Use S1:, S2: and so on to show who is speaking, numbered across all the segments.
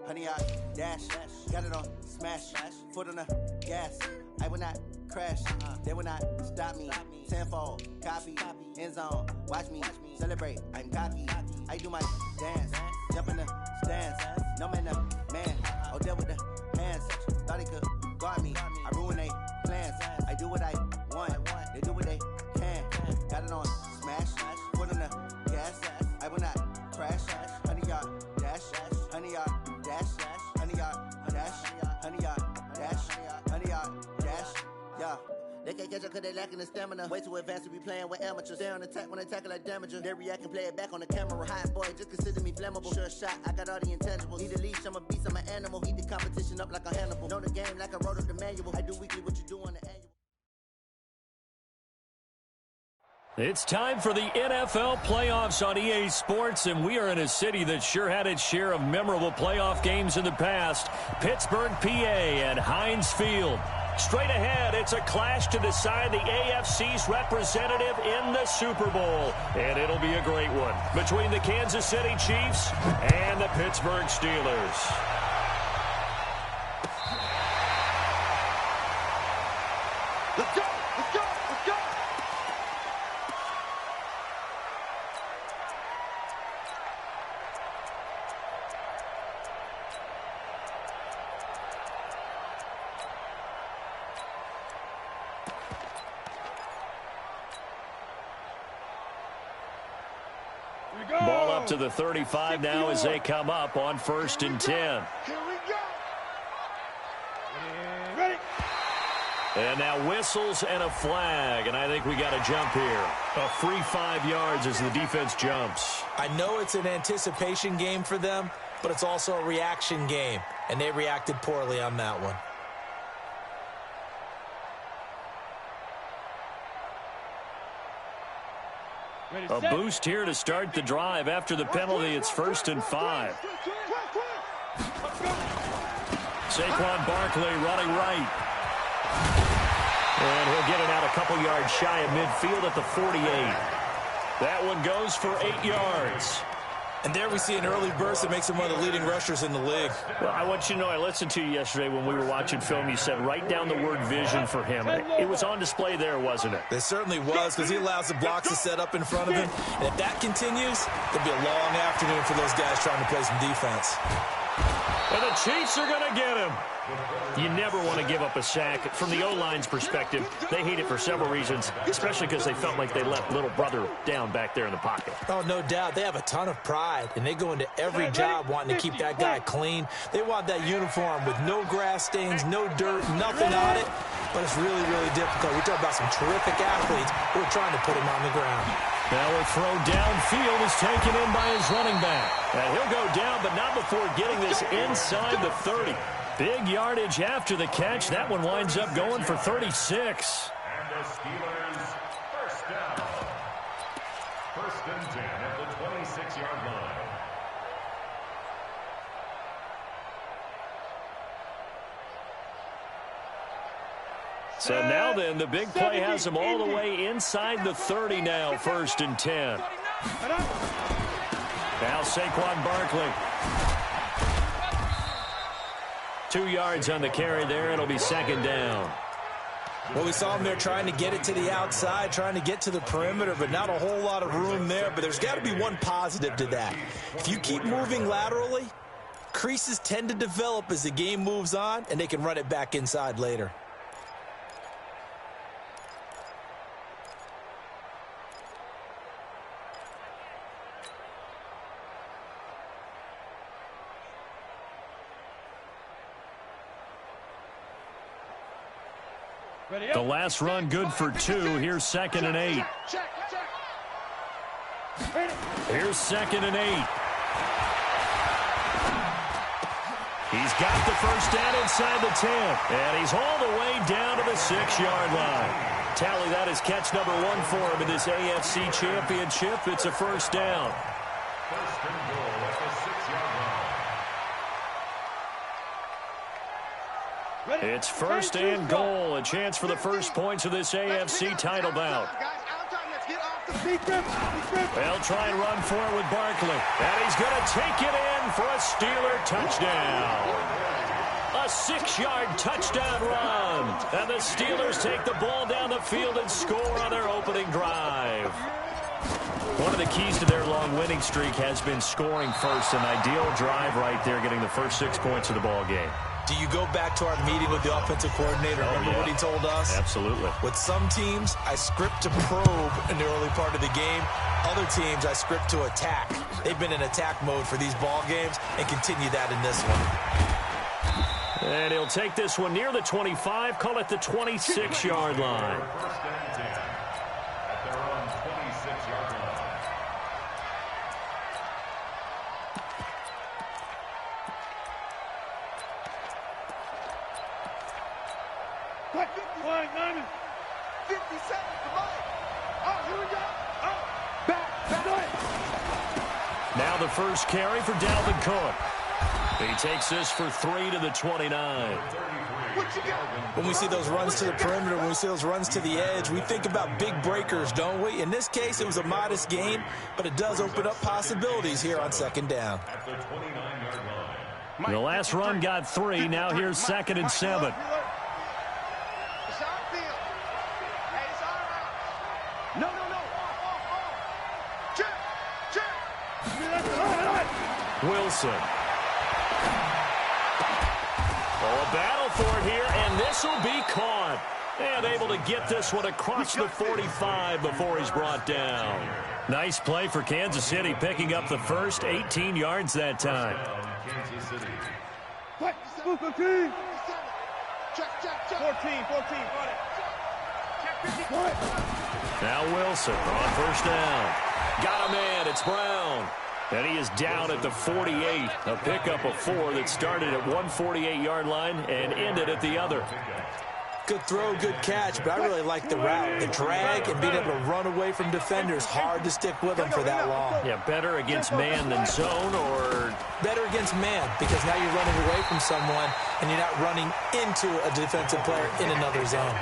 S1: Honey, I dash, got it on smash, foot on the gas. I will not crash, they will not stop me. Tenfold, copy, end zone, watch me celebrate. I'm cocky, I do my dance, jump in the stands. No man, man, oh there with the hands. Thought he could guard me, I ruin they plans. I do what I want, they do what they can. Got it on smash, foot on the gas. I will not crash, honey, y'all dash, honey, y'all dash, honey, y'all dash, honey, y'all dash, honey, y'all dash, yeah. They can't catch up cause they lacking the stamina. Way too advanced to be playing with amateurs. They on attack when they tackle like damager. They react and play it back on the camera. Hot boy, just consider me flammable. Sure shot, I got all the intangibles. Need a leash, I'm a beast, I'm an animal. Eat the competition up like a Hannibal. Know the game like I wrote up the manual. I do weekly what you do on the annual.
S2: It's time for the NFL playoffs on EA Sports, and we are in a city that sure had its share of memorable playoff games in the past. Pittsburgh, PA at Heinz Field. Straight ahead, it's a clash to decide the AFC's representative in the Super Bowl. And it'll be a great one between the Kansas City Chiefs and the Pittsburgh Steelers.
S3: Let's go! Let's go! Let's go!
S2: Ball up to the 35 now as they come up on 1st and 10.
S3: Here we go. Ready?
S2: And now whistles and a flag, and I think we got a jump here. A free 5 yards as the defense jumps.
S4: I know it's an anticipation game for them, but it's also a reaction game, and they reacted poorly on that one.
S2: A boost here to start the drive. After the penalty, it's 1st and 5. Saquon Barkley running right. And he'll get it out a couple yards shy of midfield at the 48. That one goes for 8 yards.
S4: And there we see an early burst that makes him one of the leading rushers in the league.
S2: Well, I want you to know, I listened to you yesterday when we were watching film. You said write down the word vision for him. It was on display there, wasn't it?
S4: It certainly was, because he allows the blocks to set up in front of him. And if that continues, it'll be a long afternoon for those guys trying to play some defense.
S2: And the Chiefs are going to get him. You never want to give up a sack. From the O-line's perspective, they hate it for several reasons, especially because they felt like they let little brother down back there in the pocket.
S4: Oh, no doubt. They have a ton of pride, and they go into every job wanting to keep that guy clean. They want that uniform with no grass stains, no dirt, nothing on it. But it's really, really difficult. We talk about some terrific athletes who are trying to put him on the ground.
S2: Now a throw downfield is taken in by his running back. And he'll go down, but not before getting this inside the 30. Big yardage after the catch. That one winds up going for 36.
S5: And the Steelers first down. 1st and 10 at the 26-yard line.
S2: So now then, the big play has them all the way inside the 30 now, 1st and 10. Now Saquon Barkley. 2 yards on the carry there. It'll be 2nd down.
S4: Well, we saw him there trying to get it to the outside, trying to get to the perimeter, but not a whole lot of room there. But there's got to be one positive to that. If you keep moving laterally, creases tend to develop as the game moves on, and they can run it back inside later.
S2: The last run good for 2. Here's 2nd and 8. Here's 2nd and 8. He's got the first down inside the 10. And he's all the way down to the 6-yard line. Tally that is catch number 1 for him in this AFC Championship. It's a first down.
S5: 1st and goal at the 6-yard line.
S2: It's first and goal, a chance for the first points of this AFC title bout. They'll try and run for it with Barkley. And he's going to take it in for a Steeler touchdown. A 6-yard touchdown run. And the Steelers take the ball down the field and score on their opening drive. One of the keys to their long winning streak has been scoring first. An ideal drive right there, getting the first 6 points of the ball game.
S4: Do you go back to our meeting with the offensive coordinator? Remember what he told us?
S2: Absolutely.
S4: With some teams, I script to probe in the early part of the game. Other teams, I script to attack. They've been in attack mode for these ball games and continue that in this one.
S2: And he'll take this one near the 25, call it the 26-yard line.
S5: First and 10 at their own 26-yard line.
S3: Quick, 50 seconds, come on. Oh, here we go. Oh, back.
S2: Now the first carry for Dalvin Cook. He takes this for 3 to the 29.
S4: When we see those runs to the perimeter, when we see those runs to the edge, we think about big breakers, don't we? In this case, it was a modest gain, but it does open up possibilities here on second down.
S5: At the 29-yard line.
S2: The last run got 3. Now here's 2nd and 7. Wilson. Oh, a battle for it here, and this will be caught. And able to get this one across the 45 before he's brought down. Nice play for Kansas City, picking up the first 18 yards that time.
S5: Kansas City.
S3: 14.
S2: Now Wilson on first down. Got a man, it's Brown. And he is down at the 48. A pickup of 4 that started at 148-yard line and ended at the other.
S4: Good throw, good catch, but I really like the route. The drag and being able to run away from defenders. Hard to stick with them for that long.
S2: Yeah, better against man than zone, or
S4: better against man, because now you're running away from someone and you're not running into a defensive player in another zone.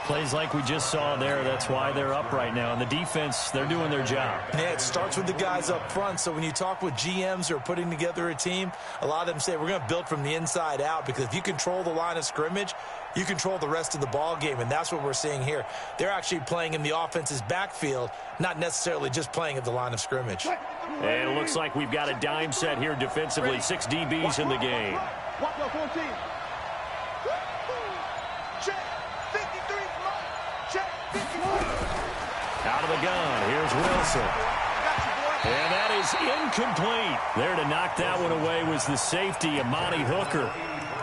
S2: Plays like we just saw there, that's why they're up right now. And the defense, they're doing their job.
S4: Yeah, it starts with the guys up front. So when you talk with GMs who are putting together a team, a lot of them say we're going to build from the inside out, because if you control the line of scrimmage, you control the rest of the ball game, and that's what we're seeing here. They're actually playing in the offense's backfield, not necessarily just playing at the line of scrimmage.
S2: And it looks like we've got a dime set here defensively. 6 DBs in the game. Out of the gun, here's Wilson. And that is incomplete. There to knock that one away was the safety, Amani Hooker.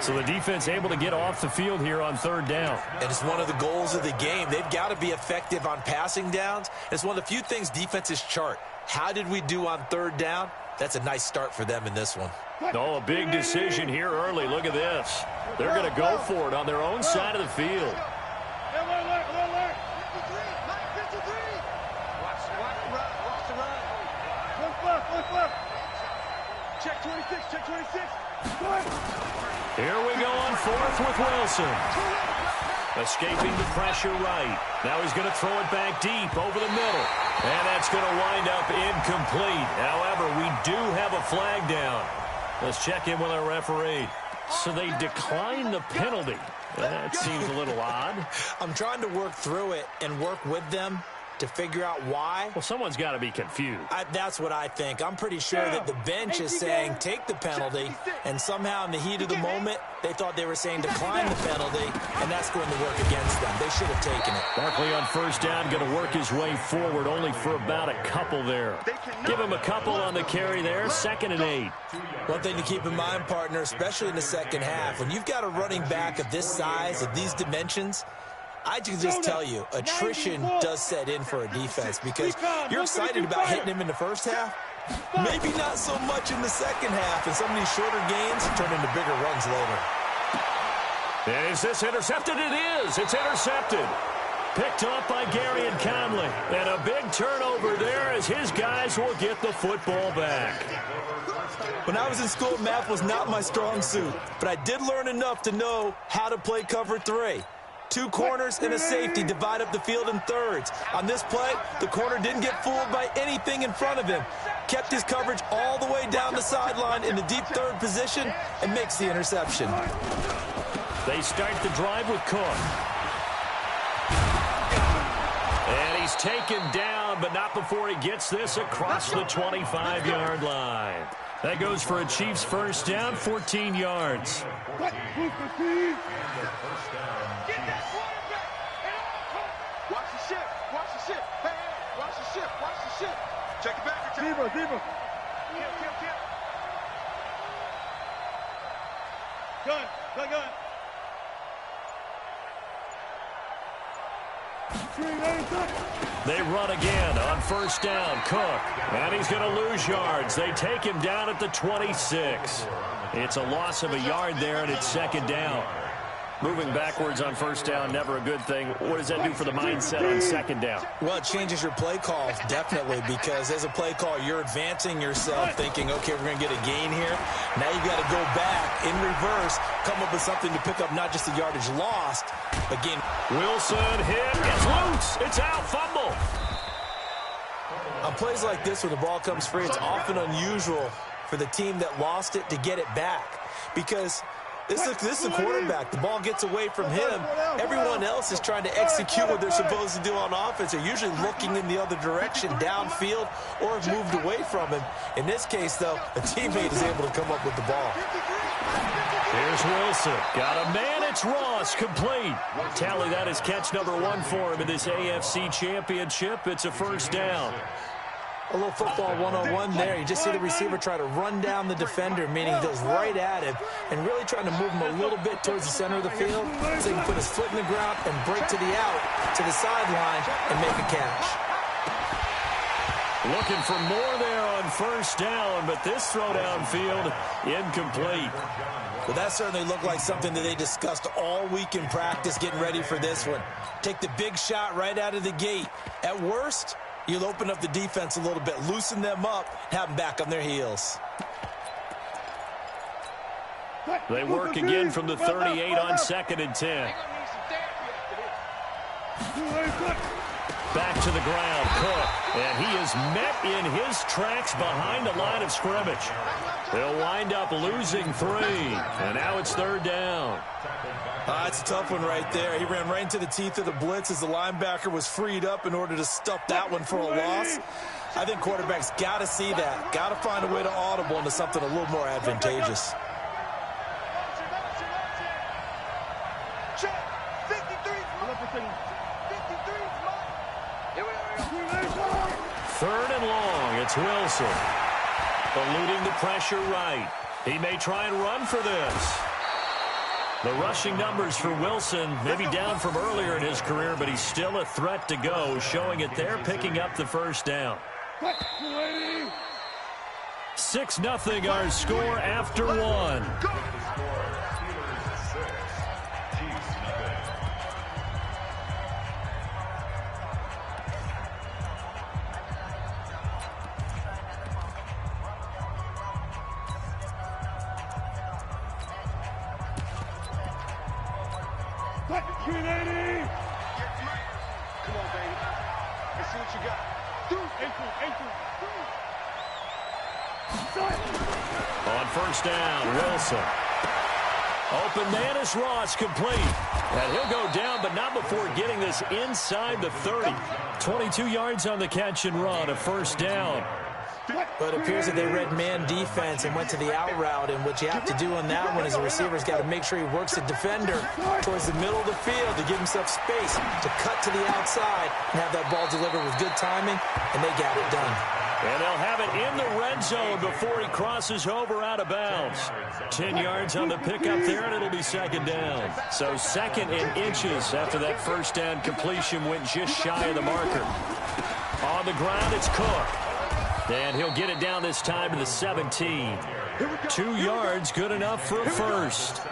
S2: So the defense able to get off the field here on third down.
S4: And it's one of the goals of the game. They've got to be effective on passing downs. It's one of the few things defenses chart. How did we do on third down? That's a nice start for them in this one.
S2: Oh, a big decision here early. Look at this. They're going to go for it on their own side of the field.
S3: Check 26, check 26.
S2: Here we go on fourth with Wilson. Escaping the pressure right. Now he's going to throw it back deep over the middle. And that's going to wind up incomplete. However, we do have a flag down. Let's check in with our referee. So they declined the penalty. That seems a little odd.
S4: I'm trying to work through it and work with them to figure out why.
S2: Well, someone's got to be confused.
S4: That's what I think. I'm pretty sure that the bench is saying take the penalty, and somehow in the heat of the moment, they thought they were saying decline the penalty, and that's going to work against them. They should have taken it.
S2: Barkley on first down, going to work his way forward, only for about a couple there. Give him a couple on the carry there, 2nd and 8.
S4: One thing to keep in mind, partner, especially in the second half, when you've got a running back of this size, of these dimensions, I can just tell you, attrition does set in for a defense, because you're excited about hitting him in the first half. Maybe not so much in the second half, and some of these shorter gains turn into bigger runs later.
S2: Is this intercepted? It is. It's intercepted. Picked off by Gary and Conley. And a big turnover there as his guys will get the football back.
S4: When I was in school, math was not my strong suit, but I did learn enough to know how to play cover 3. 2 corners and a safety divide up the field in thirds. On this play, the corner didn't get fooled by anything in front of him. Kept his coverage all the way down the sideline in the deep third position and makes the interception.
S2: They start the drive with Cook. And he's taken down, but not before he gets this across the 25-yard line. That goes for a Chiefs first down, 14 yards.
S3: Get that quarterback. Watch the ship. Watch the ship. Hey, watch the ship. Watch the ship. Check it back. Diva. Gun.
S2: They run again on first down. Cook. And he's going to lose yards. They take him down at the 26. It's a loss of a yard there, and it's second down. Moving backwards on first down, never a good thing. What does that do for the mindset on second down?
S4: Well, it changes your play call, definitely, because as a play call, you're advancing yourself thinking, okay, we're going to get a gain here. Now you got to go back in reverse, come up with something to pick up not just the yardage lost, but gain.
S2: Wilson hit. It's loose. It's out. Fumble.
S4: On plays like this where the ball comes free, it's often unusual for the team that lost it to get it back because this is a quarterback. The ball gets away from him. Everyone else is trying to execute what they're supposed to do on offense. They're usually looking in the other direction, downfield, or have moved away from him. In this case, though, a teammate is able to come up with the ball.
S2: Here's Wilson. Got a man. It's Ross. Complete. Tally that is catch number 1 for him in this AFC championship. It's a first down.
S4: A little football 101 there. You just see the receiver try to run down the defender, meaning he goes right at him and really trying to move him a little bit towards the center of the field so he can put his foot in the ground and break to the out, to the sideline, and make a catch.
S2: Looking for more there on first down, but this throw downfield incomplete.
S4: Well, that certainly looked like something that they discussed all week in practice getting ready for this one. Take the big shot right out of the gate. At worst, you'll open up the defense a little bit, loosen them up, have them back on their heels.
S2: They work again from the 38 on 2nd and 10. Back to the ground, Cook. And he is met in his tracks behind the line of scrimmage. They'll wind up losing 3. And now it's third down.
S4: It's a tough one right there. He ran right into the teeth of the blitz as the linebacker was freed up in order to stuff that one for a loss. I think quarterbacks got to see that. Got to find a way to audible into something a little more advantageous.
S2: Third and long. It's Wilson. Eluding the pressure right. He may try and run for this. The rushing numbers for Wilson maybe down from earlier in his career, but he's still a threat to go, showing it there, picking up the first down. 6-0 our score after 1. On first down, Wilson. Open man is Ross, complete. And he'll go down, but not before getting this inside the 30. 22 yards on the catch and run, a first down.
S4: But it appears that they read man defense and went to the out route, and what you have to do on that one is the receiver's got to make sure he works the defender towards the middle of the field to give himself space to cut to the outside and have that ball delivered with good timing, and they got it done.
S2: And they'll have it in the red zone before he crosses over out of bounds. 10 yards on the pickup there, and it'll be second down. So second and inches after that first down completion went just shy of the marker. On the ground, it's Cook. And he'll get it down this time to the 17. 2 yards, good enough for a first.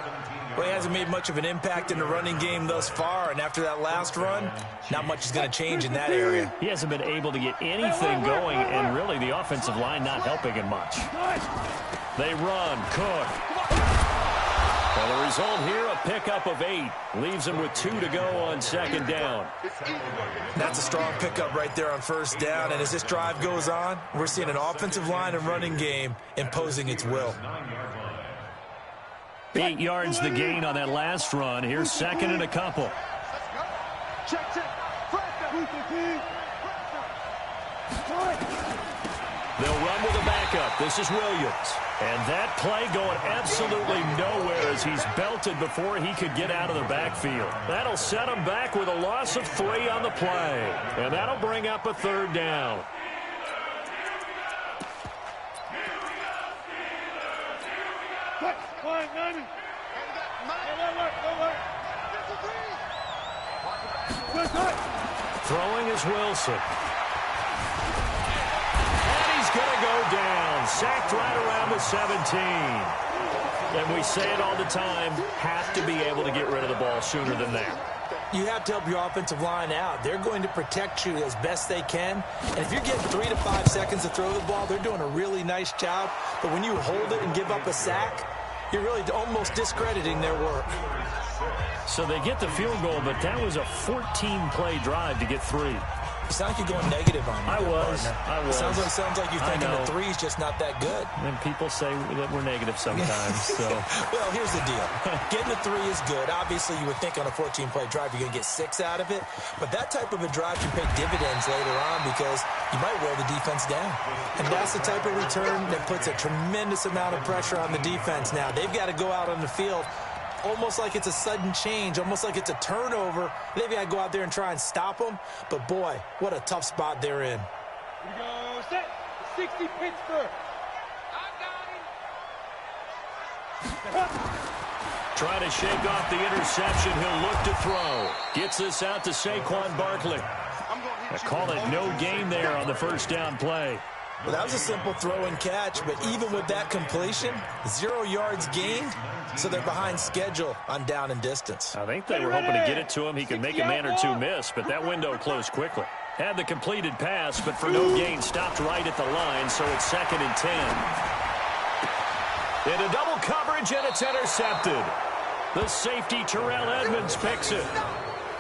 S4: Well, he hasn't made much of an impact in the running game thus far, and after that last run, not much is going to change in that area.
S2: He hasn't been able to get anything going, and really the offensive line not helping him much. They run. Cook. Well, the result here, a pickup of 8. Leaves him with 2 to go on second down.
S4: That's a strong pickup right there on first down, and as this drive goes on, we're seeing an offensive line and running game imposing its will.
S2: 8 yards the gain on that last run. Here's second and a couple. They'll run with a backup. This is Williams. And that play going absolutely nowhere as he's belted before he could get out of the backfield. That'll set him back with a loss of 3 on the play. And that'll bring up a third down. Throwing is Wilson. And he's going to go down. Sacked right around the 17. And we say it all the time, have to be able to get rid of the ball sooner than that.
S4: You have to help your offensive line out. They're going to protect you as best they can. And if you're getting 3 to 5 seconds to throw the ball, they're doing a really nice job. But when you hold it and give up a sack, you're really almost discrediting their work.
S2: So they get the field goal, but that was a 14-play drive to get 3.
S4: You sound like you're going negative on me.
S2: I was.
S4: Sounds like you're thinking the 3's just not that good.
S2: And people say that we're negative sometimes. So.
S4: Well, here's the deal. Getting the 3 is good. Obviously, you would think on a 14-play drive you're going to get 6 out of it. But that type of a drive can pay dividends later on because you might wear the defense down. And that's the type of return that puts a tremendous amount of pressure on the defense now. They've got to go out on the field almost like it's a sudden change, almost like it's a turnover. They've got to go out there and try and stop them. But, boy, what a tough spot they're in.
S3: Here we go. Set. 60 Pittsburgh. I got him.
S2: Trying to shake off the interception. He'll look to throw. Gets this out to Saquon Barkley. I call it no gain there on the first down play.
S4: Well, that was a simple throw and catch, but even with that completion, 0 yards gained, so they're behind schedule on down and distance.
S2: I think they were hoping to get it to him. He could make a man or 2 miss, but that window closed quickly. Had the completed pass, but for no gain, stopped right at the line, so it's second and 10. Into double coverage, and it's intercepted. The safety, Terrell Edmonds, picks it.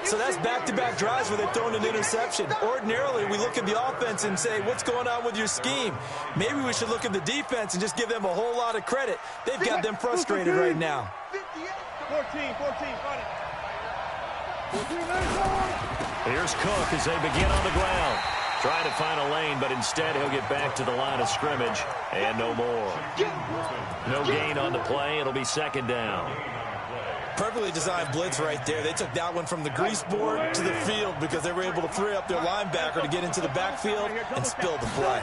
S4: So that's back-to-back drives where they've thrown an interception. Ordinarily, we look at the offense and say, what's going on with your scheme? Maybe we should look at the defense and just give them a whole lot of credit. They've got them frustrated right now.
S3: 14,
S2: Here's Cook as they begin on the ground. Trying to find a lane, but instead he'll get back to the line of scrimmage. And no more. No gain on the play. It'll be second down.
S4: Perfectly designed blitz right there. They took that one from the grease board to the field because they were able to free up their linebacker to get into the backfield and spill the play.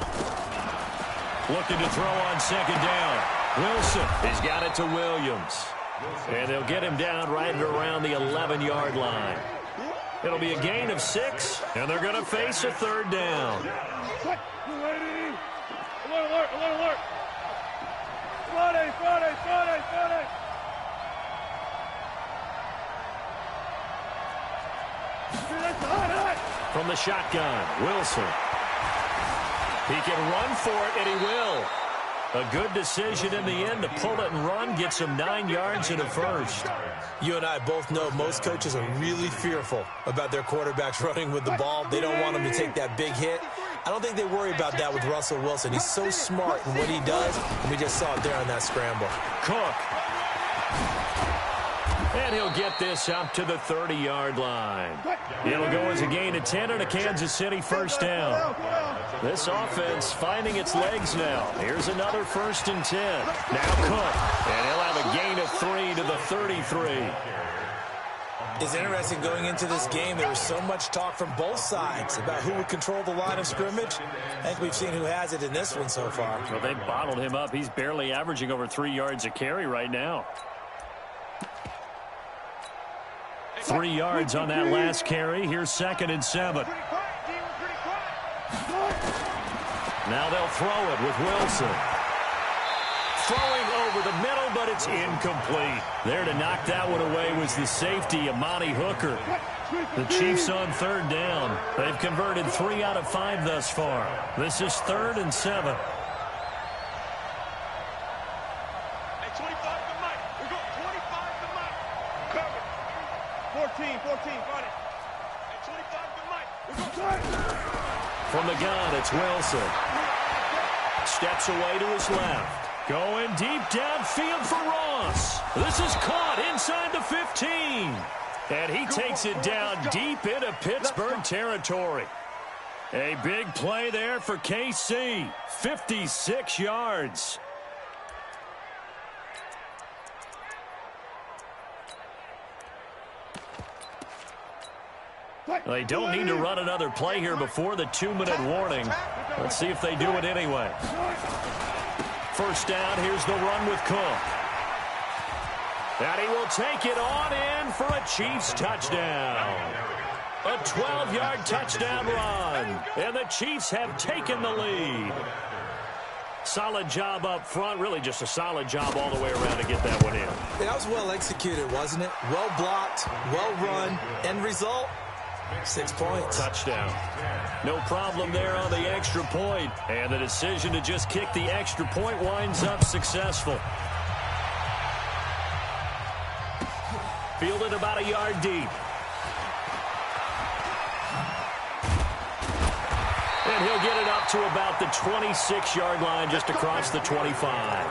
S2: Looking to throw on second down. Wilson has got it to Williams. And they'll get him down right around the 11-yard line. It'll be a gain of 6, and they're going to face a third down.
S3: Alert. Friday.
S2: From the shotgun, Wilson. He can run for it, and he will. A good decision in the end to pull it and run, gets him 9 yards and a first.
S4: You and I both know most coaches are really fearful about their quarterbacks running with the ball. They don't want them to take that big hit. I don't think they worry about that with Russell Wilson. He's so smart in what he does, and we just saw it there on that scramble.
S2: Cook. And he'll get this up to the 30-yard line. It'll go as a gain of 10 and a Kansas City first down. This offense finding its legs now. Here's another 1st and 10. Now Cook. And he'll have a gain of 3 to the 33.
S4: It's interesting going into this game. There was so much talk from both sides about who would control the line of scrimmage. I think we've seen who has it in this one so far.
S2: Well, they bottled him up. He's barely averaging over 3 yards a carry right now. 3 yards on that last carry. Here's 2nd and 7. Now they'll throw it with Wilson. Throwing over the middle, but it's incomplete. There to knock that one away was the safety, Amani Hooker. The Chiefs on third down. They've converted 3 out of 5 thus far. This is 3rd and 7.
S3: Hey, 25 to Mike. We go 25 to Mike. Cover. 14, fight it. Hey, 25 to Mike. We go
S2: from the gun, it's Wilson. Steps away to his left. Going deep downfield for Ross. This is caught inside the 15. And he takes it down deep into Pittsburgh territory. A big play there for KC. 56 yards. They don't need to run another play here before the 2-minute warning. Let's see if they do it anyway. First down, here's the run with Cook. And he will take it on in for a Chiefs touchdown. A 12-yard touchdown run. And the Chiefs have taken the lead. Solid job up front. Really just a solid job all the way around to get that one in.
S4: That was well executed, wasn't it? Well blocked, well run. End result? 6 points.
S2: Touchdown. No problem there on the extra point. And the decision to just kick the extra point winds up successful. Fielded about a yard deep. And he'll get it up to about the 26-yard line, just across the 25.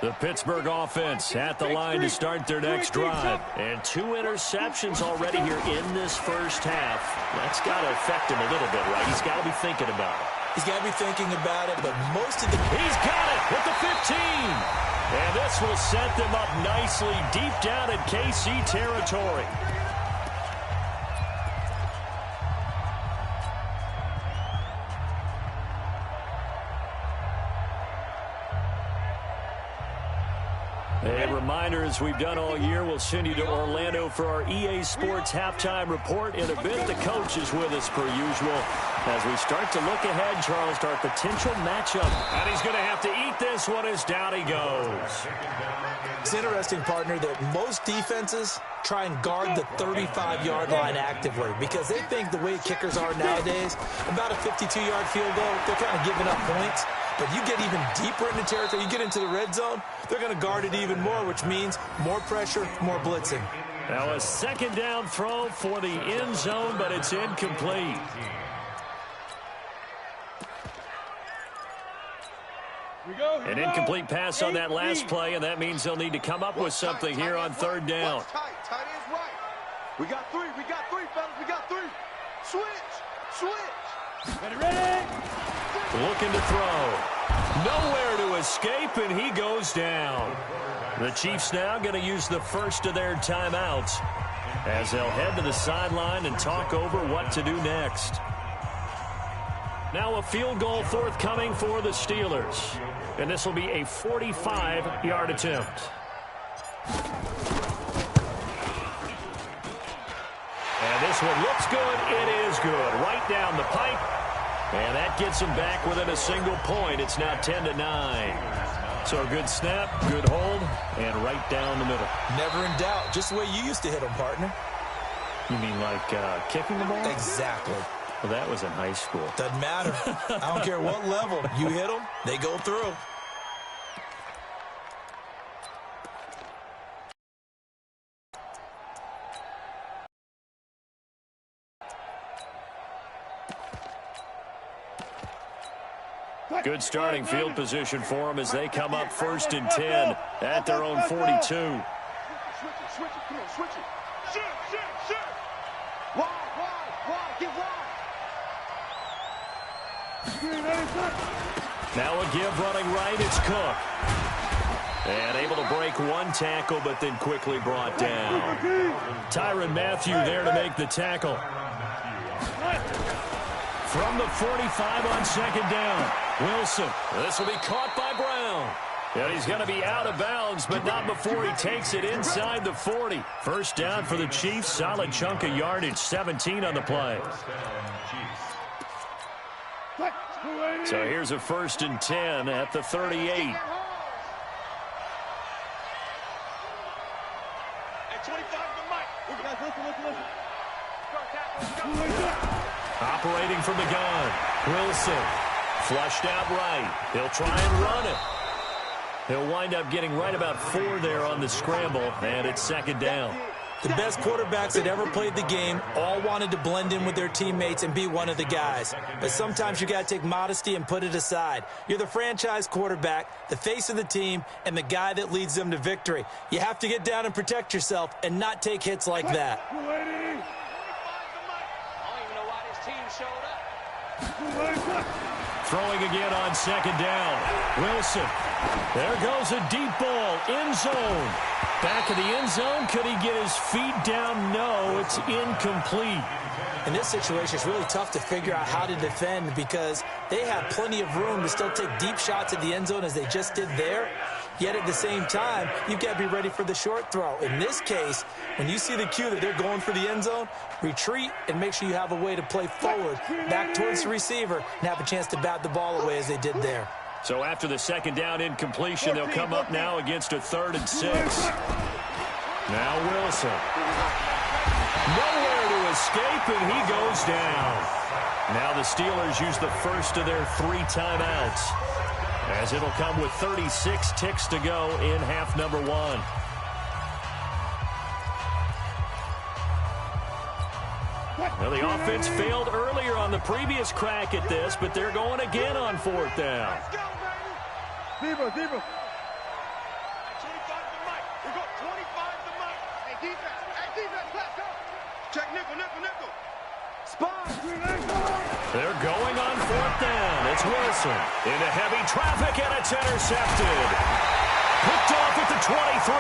S2: The Pittsburgh offense at the line to start their next drive. And 2 interceptions already here in this first half. That's got to affect him a little bit, right? He's got to be thinking about it.
S4: He's got to be thinking about it, but most of the...
S2: He's got it with the 15. And this will set them up nicely deep down in KC territory. A reminder, as we've done all year, we'll send you to Orlando for our EA Sports halftime report. In a bit, the coach is with us per usual. As we start to look ahead, Charles, to our potential matchup. And he's going to have to eat this one as down he goes.
S4: It's interesting, partner, that most defenses try and guard the 35-yard line actively because they think the way kickers are nowadays, about a 52-yard field goal, they're kind of giving up points. But you get even deeper into territory, you get into the red zone, they're going to guard it even more, which means more pressure, more blitzing.
S2: Now a second down throw for the end zone, but it's incomplete. An incomplete pass on that last play, and that means they'll need to come up with something here on third down.
S3: Tight end's right. We got three, fellas. We got 3. Switch. Ready.
S2: Looking to throw. Nowhere to escape, and he goes down. The Chiefs now going to use the first of their timeouts as they'll head to the sideline and talk over what to do next. Now a field goal forthcoming for the Steelers. And this will be a 45-yard attempt. And this one looks good. It is good. Right down the pipe. And that gets him back within a single point. It's now 10-9. So a good snap, good hold, and right down the middle.
S4: Never in doubt. Just the way you used to hit them, partner.
S2: You mean like kicking the ball?
S4: Exactly.
S2: Well, that was in high school.
S4: Doesn't matter. I don't care what level. You hit them, they go through.
S2: Good starting field position for them as they come up 1st and 10 at their own 42.
S3: Switch it. Come on, switch it. Shoot. Wide. Get wide.
S2: Now a give running right. It's Cook. And able to break one tackle, but then quickly brought down. Tyrann Mathieu there to make the tackle. From the 45 on second down. Wilson. This will be caught by Brown. And he's going to be out of bounds, but not before he takes it inside the 40. First down for the Chiefs. Solid chunk of yardage, 17 on the play. So here's a 1st and 10 at the 38. Operating from the gun, Wilson. Flushed out right. He'll try and run it. He'll wind up getting right about 4 there on the scramble, and it's 2nd down.
S4: The best quarterbacks that ever played the game all wanted to blend in with their teammates and be one of the guys. But sometimes you got to take modesty and put it aside. You're the franchise quarterback, the face of the team, and the guy that leads them to victory. You have to get down and protect yourself and not take hits like that.
S3: I don't even know why this team showed up.
S2: Throwing again on 2nd down. Wilson. There goes a deep ball. End zone. Back of the end zone. Could he get his feet down? No, it's incomplete.
S4: In this situation, it's really tough to figure out how to defend because they have plenty of room to still take deep shots at the end zone as they just did there. Yet at the same time, you've got to be ready for the short throw. In this case, when you see the cue that they're going for the end zone, retreat and make sure you have a way to play forward, back towards the receiver, and have a chance to bat the ball away as they did there.
S2: So after the 2nd down incompletion, they'll come up now against a 3rd and 6. Now Wilson. Nowhere to escape, and he goes down. Now the Steelers use the first of their 3 timeouts, as it'll come with 36 ticks to go in half number 1. Well, the offense failed earlier on the previous crack at this, but they're going again on 4th down.
S3: Let's go, baby. Deeper. 25 to Mike. We got 25 to Mike. Hey, defense, let's go. Check nickel. Spot.
S2: They're going on 4th down. It's Wilson into heavy traffic, and it's intercepted. Picked off at the 23.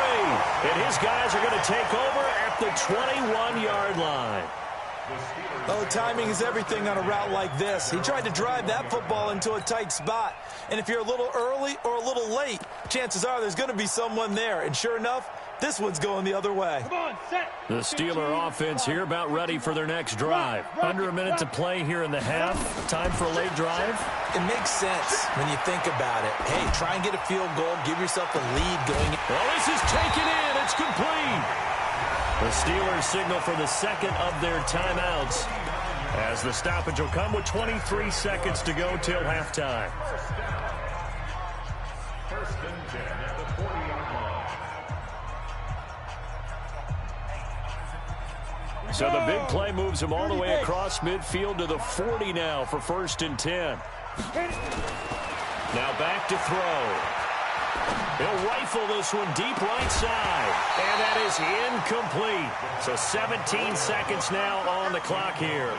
S2: And his guys are going to take over at the 21-yard line.
S4: Oh, timing is everything on a route like this. He tried to drive that football into a tight spot. And if you're a little early or a little late, chances are there's going to be someone there. And sure enough, this one's going the other way.
S3: Come on, set.
S2: The Steeler offense here about ready for their next drive. Under a minute to play here in the half. Time for a late drive.
S4: It makes sense when you think about it. Hey, try and get a field goal. Give yourself a lead going.
S2: Well, this is taken in. It's complete. The Steelers signal for the 2nd of their timeouts, as the stoppage will come with 23 seconds to go till halftime.
S5: 1st and 10 at the 40-yard line.
S2: So the big play moves him all the way across midfield to the 40 now for 1st and 10. Now back to throw. He'll rifle this one deep right side, and that is incomplete. So 17 seconds now on the clock here.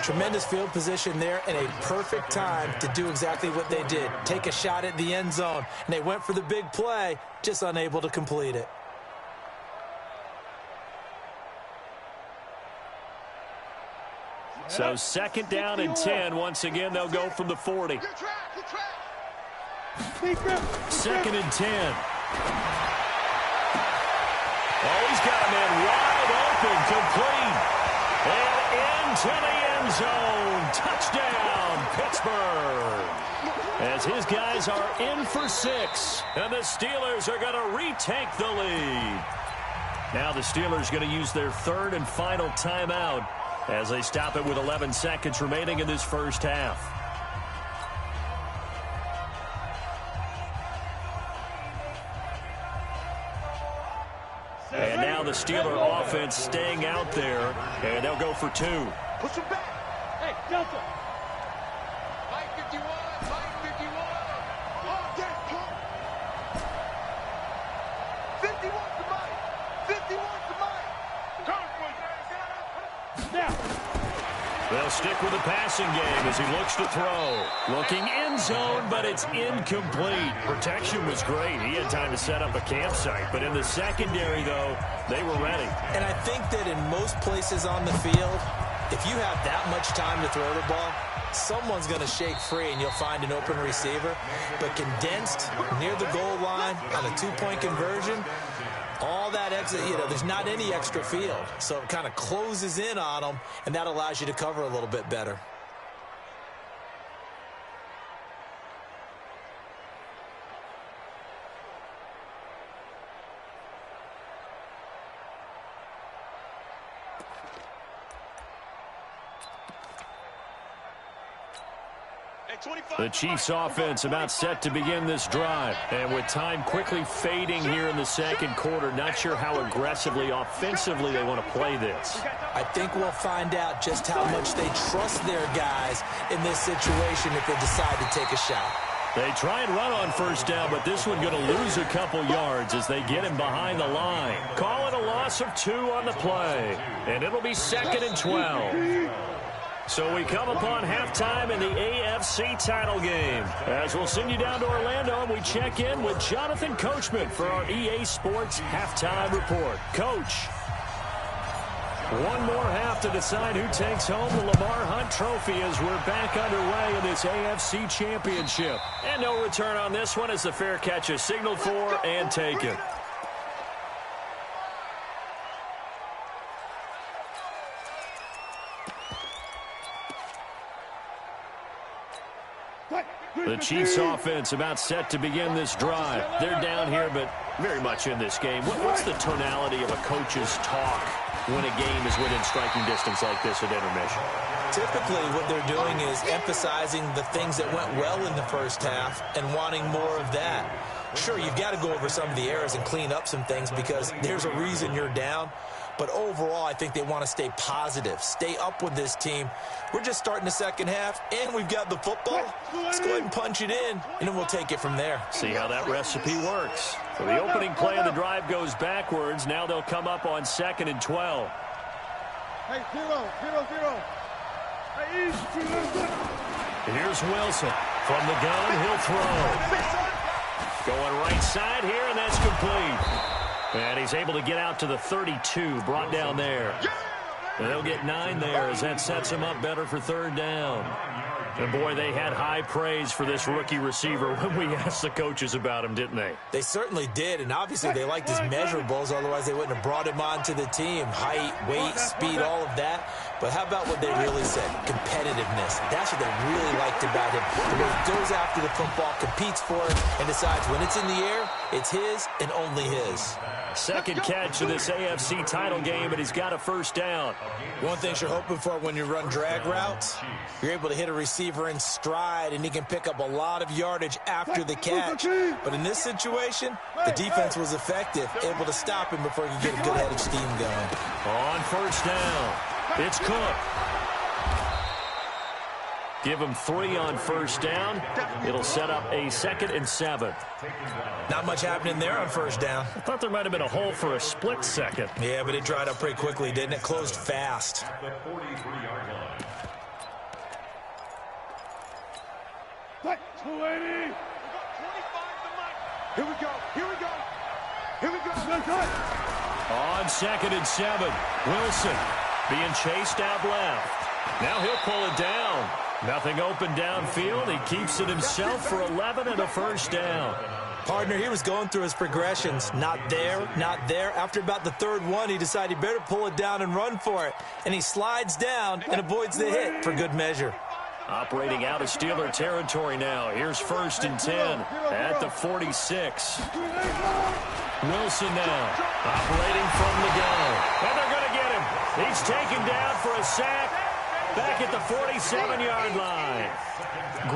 S4: Tremendous field position there and a perfect time to do exactly what they did. Take a shot at the end zone, and they went for the big play, just unable to complete it.
S2: So 2nd down and 10. Once again, they'll go from the 40. 2nd and 10. Oh, he's got a man wide open, complete. And into the end zone. Touchdown, Pittsburgh. As his guys are in for 6. And the Steelers are going to retake the lead. Now the Steelers going to use their 3rd and final timeout as they stop it with 11 seconds remaining in this first half. And now the Steeler offense staying out there, and they'll go for 2.
S3: Push him back. Hey, Delta. Mike 51. Oh, get pull. 51 to Mike. 51 to Mike. Now.
S2: They'll stick with the passing game as he looks to throw. Looking end zone, but it's incomplete. Protection was great. He had time to set up a campsite. But in the secondary, though, they were ready.
S4: And I think that in most places on the field, If you have that much time to throw the ball, someone's going to shake free and you'll find an open receiver. But condensed near the goal line on a two-point conversion, all that extra, there's not any extra field. So it kind of closes in on them, and that allows you to cover a little bit better.
S2: The Chiefs offense about set to begin this drive. And with time quickly fading here in the second quarter, not sure how aggressively, offensively they want to play this.
S4: I think we'll find out just how much they trust their guys in this situation if they decide to take a shot.
S2: They try and run on first down, but this one going to lose a couple yards as they get him behind the line. Call it a loss of 2 on the play. And it'll be 2nd and 12. So we come upon halftime in the AFC title game. As we'll send you down to Orlando, and we check in with Jonathan Coachman for our EA Sports halftime report. Coach, one more half to decide who takes home the Lamar Hunt Trophy as we're back underway in this AFC Championship. And no return on this one as the fair catch is signaled for and taken. The Chiefs offense about set to begin this drive. They're down here, but very much in this game. What's the tonality of a coach's talk when a game is within striking distance like this at intermission?
S4: Typically, what they're doing is emphasizing the things that went well in the first half and wanting more of that. Sure, you've got to go over some of the errors and clean up some things because there's a reason you're down. But overall, I think they want to stay positive, stay up with this team. We're just starting the second half, and we've got the football. Let's go ahead and punch it in, and then we'll take it from there.
S2: See how that recipe works. So the opening play of the drive goes backwards. Now they'll come up on 2nd and 12.
S3: Hey, 0-0-0. Hey,
S2: Here's Wilson. From the gun, he'll throw. Going right side here, and that's complete. And he's able to get out to the 32, brought down there. And they'll get 9 there as that sets him up better for 3rd down. And, boy, they had high praise for this rookie receiver when we asked the coaches about him, didn't they?
S4: They certainly did, and obviously they liked his measurables. Otherwise, they wouldn't have brought him onto the team. Height, weight, speed, all of that. But how about what they really said? Competitiveness. That's what they really liked about him. The way he goes after the football, competes for it, and decides when it's in the air, it's his and only his.
S2: Second catch of this AFC title game, and he's got a 1st down.
S4: One thing you're hoping for when you run drag routes, you're able to hit a receiver in stride, and he can pick up a lot of yardage after the catch. But in this situation, the defense was effective, able to stop him before he could get a good head of steam going.
S2: On 1st down, it's Cook. Give him 3 on 1st down. It'll set up a 2nd and 7.
S4: Not much happening there on 1st down.
S2: I thought there might have been a hole for a split second.
S4: Yeah, but it dried up pretty quickly, didn't it? Closed fast.
S5: The 43-yard line.
S3: 280. We got 25 to Mike. Here we go. Here we go. Here we go.
S2: On 2nd and 7, Wilson being chased out left. Now he'll pull it down. Nothing open downfield. He keeps it himself for 11 and a 1st down.
S4: Partner, he was going through his progressions. Not there, not there. After about the 3rd one, he decided he better pull it down and run for it. And he slides down and avoids the hit for good measure.
S2: Operating out of Steeler territory now. Here's 1st and 10 at the 46. Wilson now operating from the gun. And they're going to get him. He's taken down for a sack back at the 47-yard line.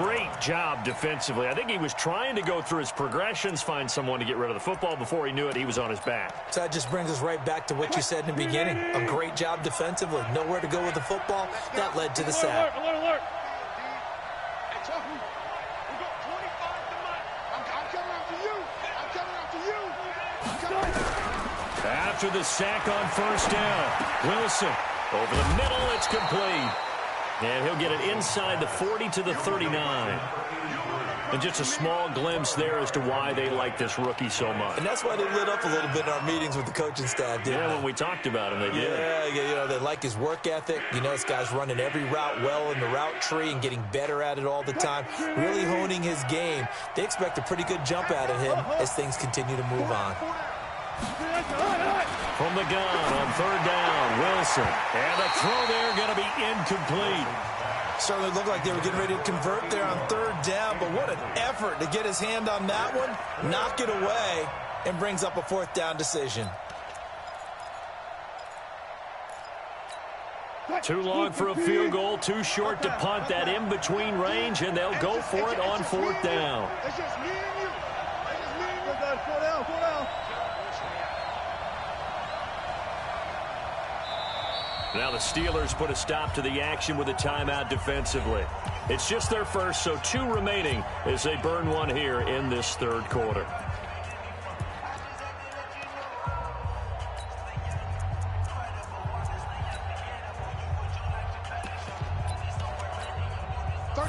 S2: Great job defensively. I think he was trying to go through his progressions, find someone to get rid of the football. Before he knew it, he was on his back.
S4: So that just brings us right back to what you said in the beginning. A great job defensively. Nowhere to go with the football. That led to the sack.
S3: Alert, alert, alert. We got 25 to Mike. I'm coming after you. I'm coming after you.
S2: After the sack on 1st down, Wilson over the middle, it's complete. And he'll get it inside the 40 to the 39. And just a small glimpse there as to why they like this rookie so much.
S4: And that's why they lit up a little bit in our meetings with the coaching staff, didn't they?
S2: When we talked about him, they did.
S4: Yeah, they like his work ethic. This guy's running every route well in the route tree and getting better at it all the time, really honing his game. They expect a pretty good jump out of him as things continue to move on.
S2: From the gun on third down, Wilson. And the throw there going to be incomplete.
S4: Certainly looked like they were getting ready to convert there on third down, but what an effort to get his hand on that one, knock it away, and brings up a fourth down decision.
S2: Too long for a field goal, too short to punt. That in-between range, and they'll go for it on fourth down.
S3: It's just me and you. It's just me and you. Four down.
S2: Now the Steelers put a stop to the action with a timeout defensively. It's just their first, so 2 remaining as they burn one here in this third quarter.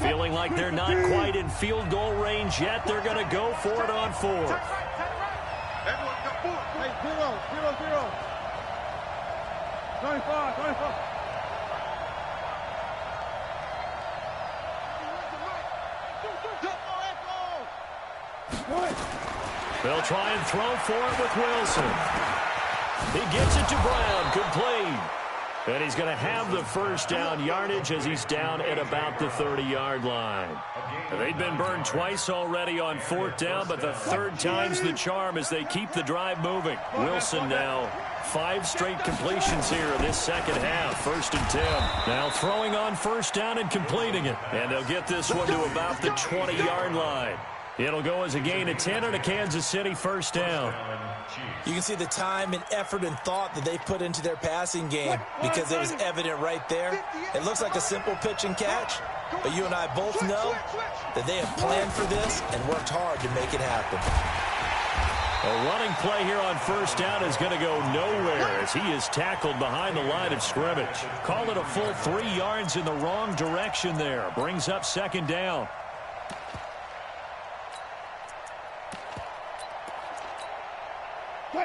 S2: Feeling like they're not quite in field goal range yet. They're going to go for it on fourth.
S3: Everyone come forward. Hey, 0. 25.
S2: They'll try and throw for it with Wilson. He gets it to Brown, complete. And he's going to have the first down yardage as he's down at about the 30-yard line. They've been burned twice already on fourth down, but the third time's the charm as they keep the drive moving. Wilson now 5 straight completions here in this second half. 1st and 10. Now throwing on first down and completing it. And they'll get this one to about the 20-yard line. It'll go as a gain of 10 and a Kansas City first down.
S4: You can see the time and effort and thought that they put into their passing game because it was evident right there. It looks like a simple pitch and catch, but you and I both know that they have planned for this and worked hard to make it happen.
S2: A running play here on first down is going to go nowhere as he is tackled behind the line of scrimmage. Call it a full 3 yards in the wrong direction there. Brings up second down.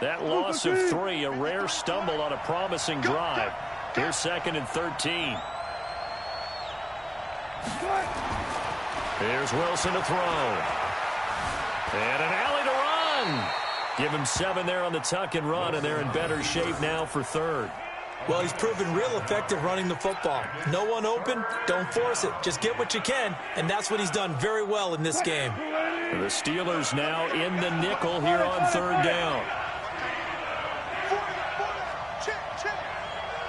S2: That loss of 3, a rare stumble on a promising drive. Here's 2nd and 13. Here's Wilson to throw. And an alley to run. Give him 7 there on the tuck and run, and they're in better shape now for third.
S4: Well, he's proven real effective running the football. No one open, don't force it. Just get what you can, and that's what he's done very well in this game.
S2: The Steelers now in the nickel here on third down.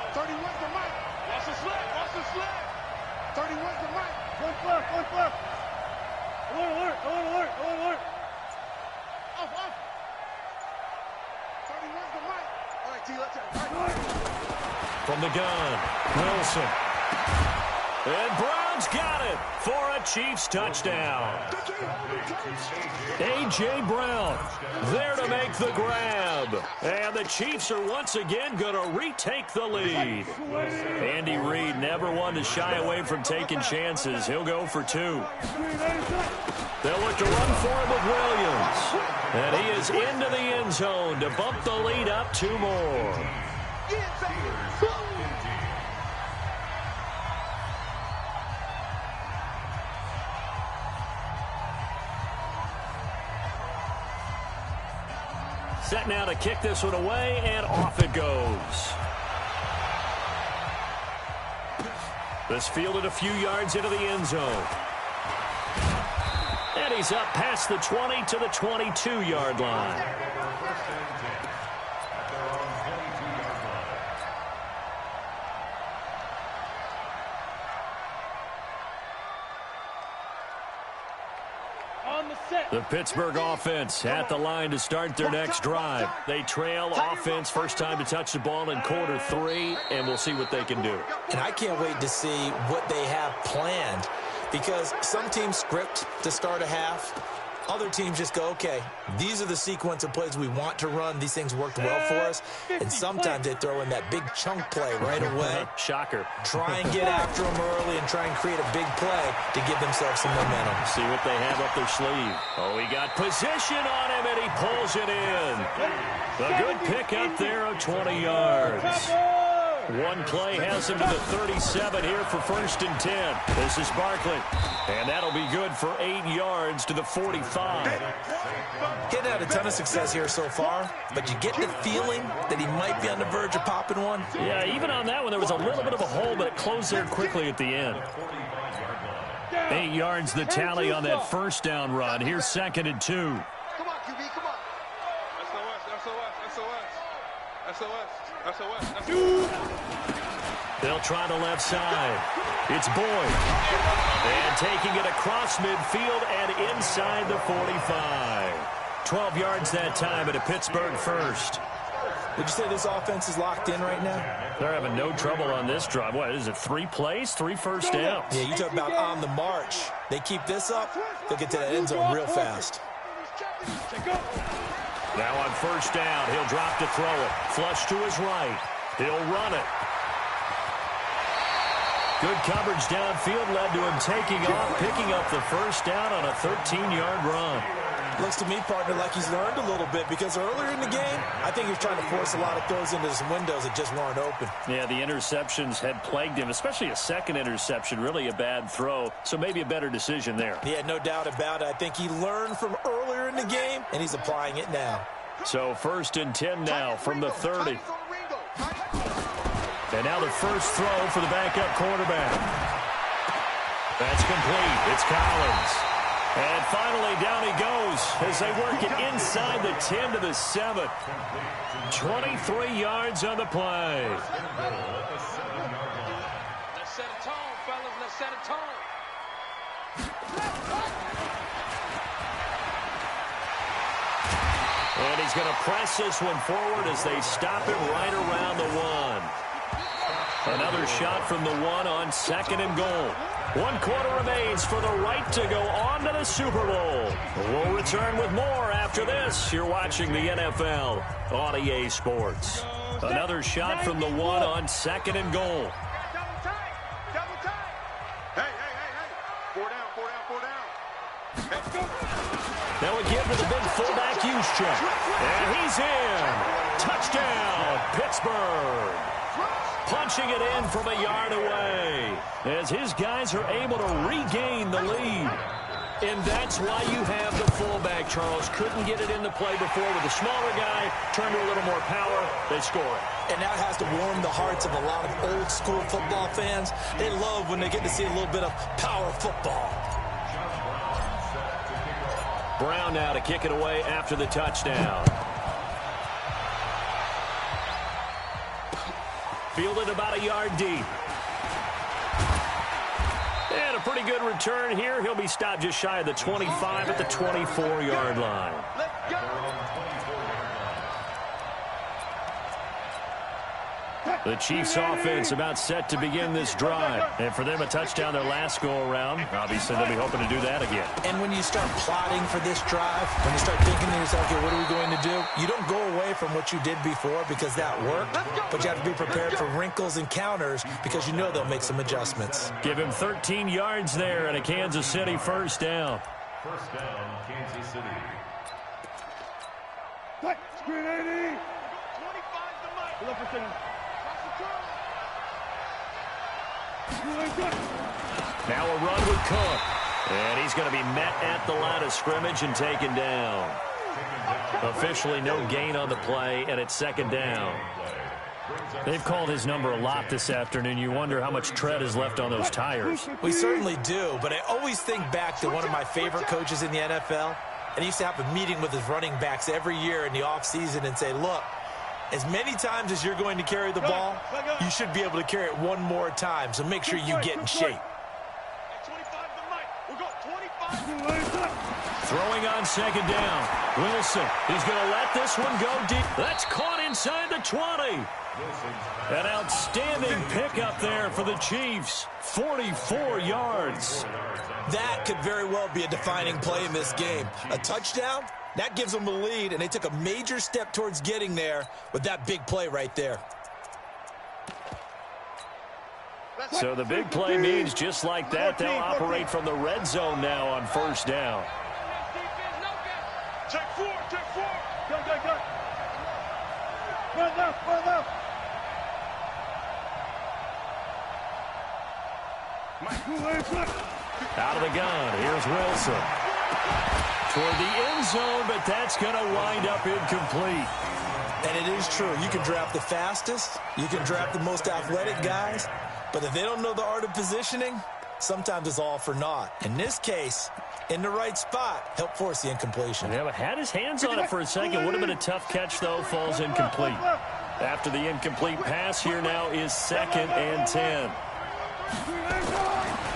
S3: 31's the mic. Watch the sled. 31's the mic. One flip. Alert. Off. 31's the mic. All right, T, let's go.
S2: From the gun, Wilson. And Brown's got it for a Chiefs touchdown. A.J. Brown there to make the grab. And the Chiefs are once again going to retake the lead. Andy Reid never one to shy away from taking chances. He'll go for 2. They'll look to run for him with Williams. And he is into the end zone to bump the lead up 2 more. Set now to kick this one away, and off it goes. This fielded a few yards into the end zone. And he's up past the 20 to the 22-yard line. The Pittsburgh offense at the line to start their next drive. They trail offense, first time to touch the ball in quarter 3, and we'll see what they can do.
S4: And I can't wait to see what they have planned, because some teams script to start a half, Other teams just go, okay, these are the sequence of plays we want to run. These things worked well for us. And sometimes they throw in that big chunk play right away.
S2: Shocker.
S4: Try and get after them early and try and create a big play to give themselves some momentum.
S2: See what they have up their sleeve. Oh, he got position on him, and he pulls it in. A good pick up there of 20 yards. One play has him to the 37 here for 1st and 10. This is Barkley. And that'll be good for 8 yards to the 45.
S4: Getting had a ton of success here so far, but you get the feeling that he might be on the verge of popping one.
S2: Yeah, even on that one, there was a little bit of a hole, but it closed there quickly at the end. 8 yards the tally on that 1st down run. Here's 2nd and 2.
S3: Come on, QB, come on. SOS.
S2: They'll try the left side. It's Boyd. And taking it across midfield and inside the 45. 12 yards that time at a Pittsburgh first.
S4: Would you say this offense is locked in right now?
S2: They're having no trouble on this drive. What is it, 3 plays, 3 first downs?
S4: Yeah, you talk about on the march. They keep this up, they'll get to that end zone real fast.
S2: Now on 1st down, he'll drop to throw it. Flush to his right. He'll run it. Good coverage downfield led to him taking off, picking up the 1st down on a 13-yard run.
S4: Looks to me, partner, like he's learned a little bit because earlier in the game, I think he was trying to force a lot of throws into some windows that just weren't open.
S2: Yeah, the interceptions had plagued him, especially a second interception, really a bad throw, so maybe a better decision there.
S4: Yeah, no doubt about it. I think he learned from earlier in the game, and he's applying it now.
S2: So 1st and 10 now from the 30. And now the first throw for the backup quarterback. That's complete. It's Collins. And finally, down he goes as they work it inside the 10 to the 7. 23 yards on the play.
S3: Let's set a tone, fellas. Let's set a tone.
S2: And he's going to press this one forward as they stop him right around the 1. Another shot from the 1 on 2nd and goal. 1 quarter remains for the right to go on to the Super Bowl. We'll return with more after this. You're watching the NFL on EA Sports. Another shot from the 1 on 2nd and goal.
S3: Double time. Hey. 4 down. Let's go.
S2: Now again with a big fullback use check. And he's in. Touchdown, Pittsburgh. Punching it in from a yard away as his guys are able to regain the lead. And that's why you have the fullback, Charles. Couldn't get it into play before with a smaller guy. Turned to a little more power. They score it.
S4: And that has to warm the hearts of a lot of old school football fans. They love when they get to see a little bit of power football.
S2: Brown now to kick it away after the touchdown. Fielded about a yard deep. And a pretty good return here. He'll be stopped just shy of the 25 at the 24-yard line.
S3: Let's go.
S2: The Chiefs offense about set to begin this drive. And for them, a touchdown their last go-around. Obviously, they'll be hoping to do that again.
S4: And when you start plotting for this drive, when you start thinking to yourself, okay, what are we going to do? You don't go away from what you did before because that worked, but you have to be prepared for wrinkles and counters because you know they'll make some adjustments.
S2: Give him 13 yards there and a Kansas City 1st down.
S5: 1st down, Kansas City.
S3: Screen 80. 25 to Mike.
S2: Now a run with Cook. And he's going to be met at the line of scrimmage and taken down. Officially no gain on the play, and it's 2nd down. They've called his number a lot this afternoon. You wonder how much tread is left on those tires.
S4: We certainly do, but I always think back to one of my favorite coaches in the NFL, and he used to have a meeting with his running backs every year in the offseason and say, look, as many times as you're going to carry the ball, you should be able to carry it one more time, so make sure you get in shape.
S3: We've got 25.
S2: Throwing on second down. Wilson, he's going to let this one go deep. That's caught inside the 20. An outstanding pickup there for the Chiefs. 44 yards.
S4: That could very well be a defining play in this game. A touchdown, that gives them the lead, and they took a major step towards getting there with that big play right there.
S2: So the big play means just like that, they'll operate from the red zone now on first down.
S3: Check four. Go. Run left.
S2: Out of the gun, here's Wilson. Toward the end zone, but that's going to wind up incomplete.
S4: And it is true. You can draft the fastest. You can draft the most athletic guys. But if they don't know the art of positioning, sometimes it's all for naught. In this case, in the right spot, help force the incompletion.
S2: Yeah, but had his hands on it for a second. Would have been a tough catch, though. Falls incomplete. After the incomplete pass, here now is 2nd and 10.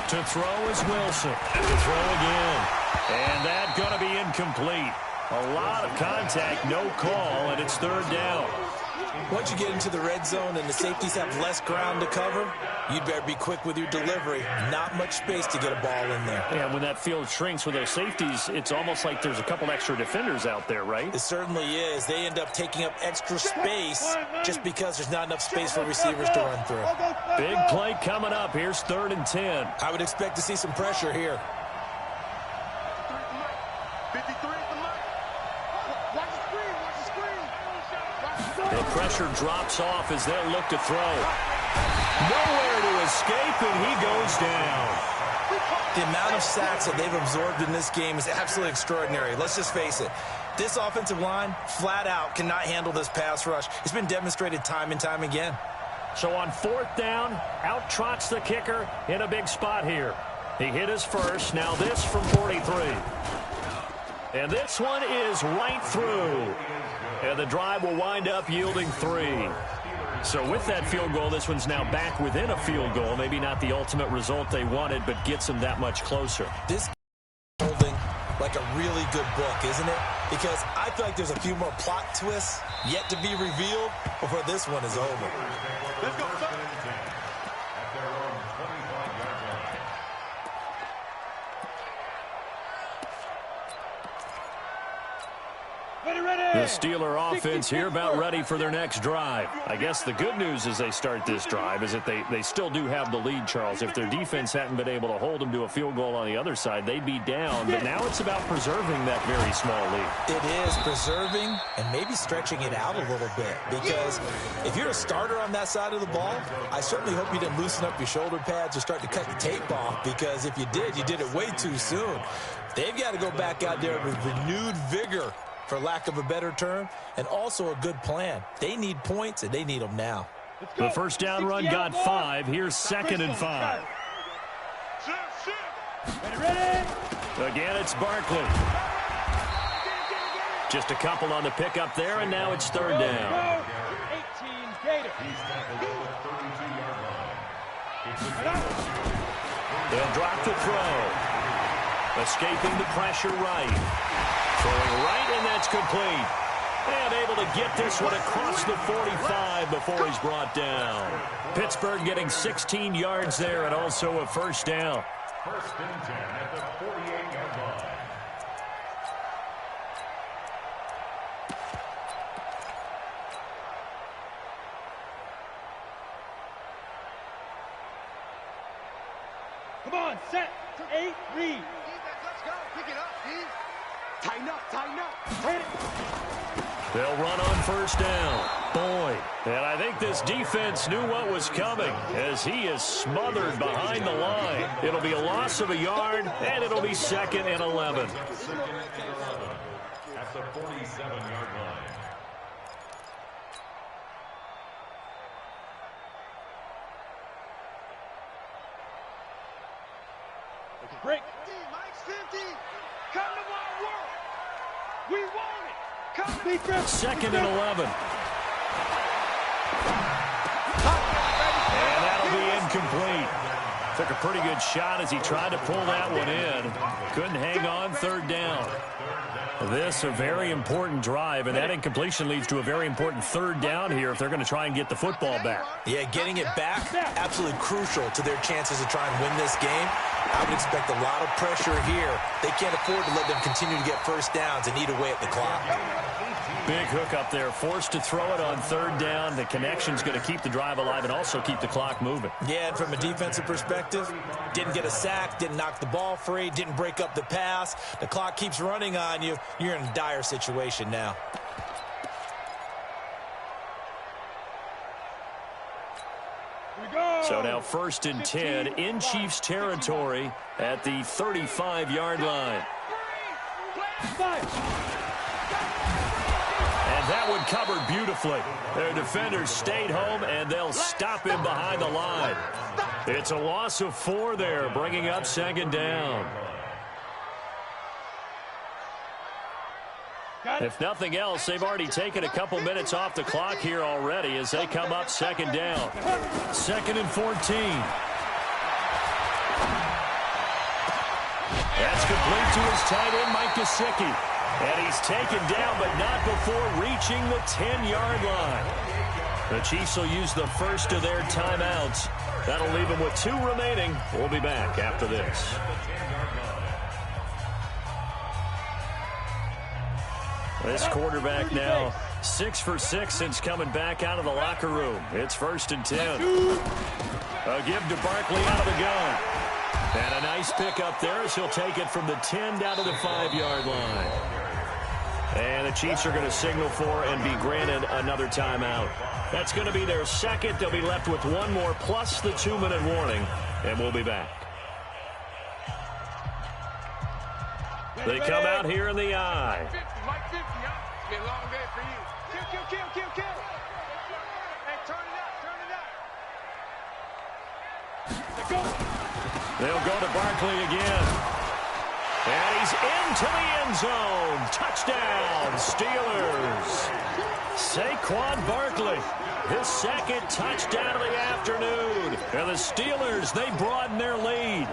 S2: To throw is Wilson. To throw again. And that's going to be incomplete. A lot of contact, no call, and it's 3rd down.
S4: Once you get into the red zone and the safeties have less ground to cover, you'd better be quick with your delivery. Not much space to get a ball in there.
S2: Yeah, when that field shrinks with those safeties, it's almost like there's a couple extra defenders out there, right?
S4: It certainly is. They end up taking up extra space just because there's not enough space for receivers to run through.
S2: Big play coming up. Here's 3rd and 10.
S4: I would expect to see some pressure here.
S3: 53 at the mic. Watch the screen.
S2: The pressure drops off as they'll look to throw. Nowhere to escape, and he goes down.
S4: The amount of sacks that they've absorbed in this game is absolutely extraordinary. Let's just face it. This offensive line, flat out, cannot handle this pass rush. It's been demonstrated time and time again.
S2: So on 4th down, out trots the kicker in a big spot here. He hit his first. Now this from 43. And this one is right through. And the drive will wind up yielding 3. So with that field goal, this one's now back within a field goal. Maybe not the ultimate result they wanted, but gets them that much closer.
S4: This is holding like a really good book, isn't it? Because I feel like there's a few more plot twists yet to be revealed before this one is over.
S3: Let's go.
S2: The Steeler offense here about ready for their next drive. I guess the good news as they start this drive is that they still do have the lead, Charles. If their defense hadn't been able to hold them to a field goal on the other side, they'd be down. But now it's about preserving that very small lead.
S4: It is preserving and maybe stretching it out a little bit. Because if you're a starter on that side of the ball, I certainly hope you didn't loosen up your shoulder pads or start to cut the tape off. Because if you did it way too soon. They've got to go back out there with renewed vigor, for lack of a better term, and also a good plan. They need points, and they need them now.
S2: The first down run got 5. Here's 2nd and 5. Again, it's Barkley. Just a couple on the pickup there, and now it's 3rd down.
S3: 18
S2: They'll drop the throw. Escaping the pressure right. Throwing right, and that's complete. And able to get this one across the 45 before he's brought down. Pittsburgh getting 16 yards there and also a first down.
S5: 1st and 10 at the 48-yard line.
S3: Come on, set. 8, read. Let's go. Pick it up, Steve. Tighten up.
S2: They'll run on first down. Boyd. And I think this defense knew what was coming as he is smothered behind the line. It'll be a loss of a yard, and it'll be 2nd and 11.
S5: At the 47-yard line.
S3: Break. Mike's 50. Come to my world. We want it. Come to me.
S2: 2nd and 11. And that'll be incomplete. Took a pretty good shot as he tried to pull that one in. Couldn't hang on, third down. This a very important drive, and that incompletion leads to a very important third down here if they're going to try and get the football back.
S4: Yeah, getting it back, absolutely crucial to their chances to try and win this game. I would expect a lot of pressure here. They can't afford to let them continue to get first downs and eat away at the clock.
S2: Big hook up there, forced to throw it on third down. The connection's going to keep the drive alive and also keep the clock moving.
S4: Yeah, and from a defensive perspective, didn't get a sack, didn't knock the ball free, didn't break up the pass. The clock keeps running on you. You're in a dire situation now.
S2: So now 1st and 10 in Chiefs territory at the 35-yard line. And that one covered beautifully. Their defenders stayed home, and they'll stop him behind the line. It's a loss of 4 there, bringing up 2nd down. If nothing else, they've already taken a couple minutes off the clock here already as they come up 2nd down. 2nd and 14. That's complete to his tight end, Mike Gesicki. And he's taken down, but not before reaching the 10-yard line. The Chiefs will use the first of their timeouts. That'll leave them with 2 remaining. We'll be back after this. This quarterback now 6 for 6 since coming back out of the locker room. It's 1st and 10. A give to Barkley out of the gun. And a nice pick up there as he'll take it from the 10 down to the 5-yard line. And the Chiefs are going to signal for and be granted another timeout. That's going to be their second. They'll be left with 1 more plus the 2-minute warning. And we'll be back. They come out here in the eye.
S3: It's been a long day for you. Kill. Hey, turn it up.
S2: They'll go to Barkley again. And he's into the end zone. Touchdown, Steelers. Saquon Barkley, his 2nd touchdown of the afternoon. And the Steelers, they broaden their lead.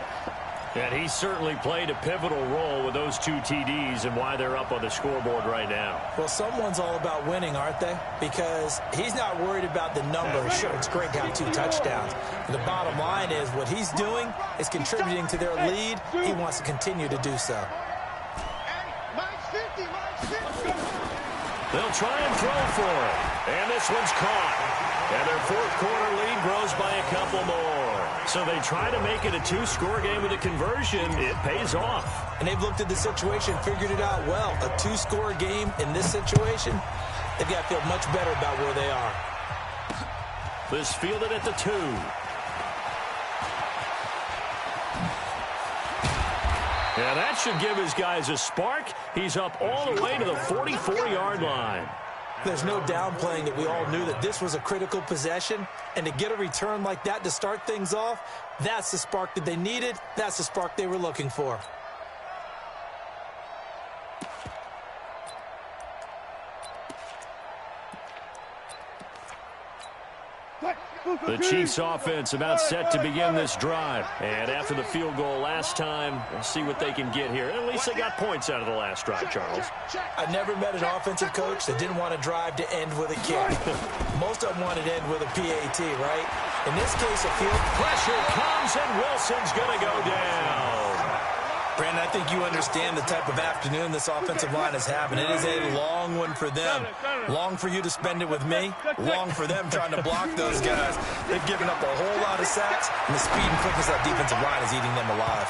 S2: And he certainly played a pivotal role with those 2 TDs and why they're up on the scoreboard right now.
S4: Well, someone's all about winning, aren't they? Because he's not worried about the numbers. Sure, it's great to have 2 touchdowns. But the bottom line is what he's doing is contributing to their lead. He wants to continue to do so.
S2: They'll try and throw for it. And this one's caught. And their 4th quarter lead grows by a couple more. So they try to make it a 2-score game with a conversion. It pays off.
S4: And they've looked at the situation, figured it out well. A 2-score game in this situation, they've got to feel much better about where they are.
S2: This fielded at the 2. Yeah, that should give his guys a spark. He's up all the way to the 44-yard line.
S4: There's no downplaying that we all knew that this was a critical possession, and to get a return like that to start things off, that's the spark that they needed. That's the spark they were looking for.
S2: The Chiefs offense about set to begin this drive. And after the field goal last time, we'll see what they can get here. At least they got points out of the last drive, Charles.
S4: I've never met an offensive coach that didn't want to drive to end with a kick. Most of them wanted to end with a PAT, right? In this case, a field
S2: pressure comes, and Wilson's going to go down.
S4: Brandon, I think you understand the type of afternoon this offensive line is having. It is a long one for them. Long for you to spend it with me. Long for them trying to block those guys. They've given up a whole lot of sacks, and the speed and quickness of that defensive line is eating them alive.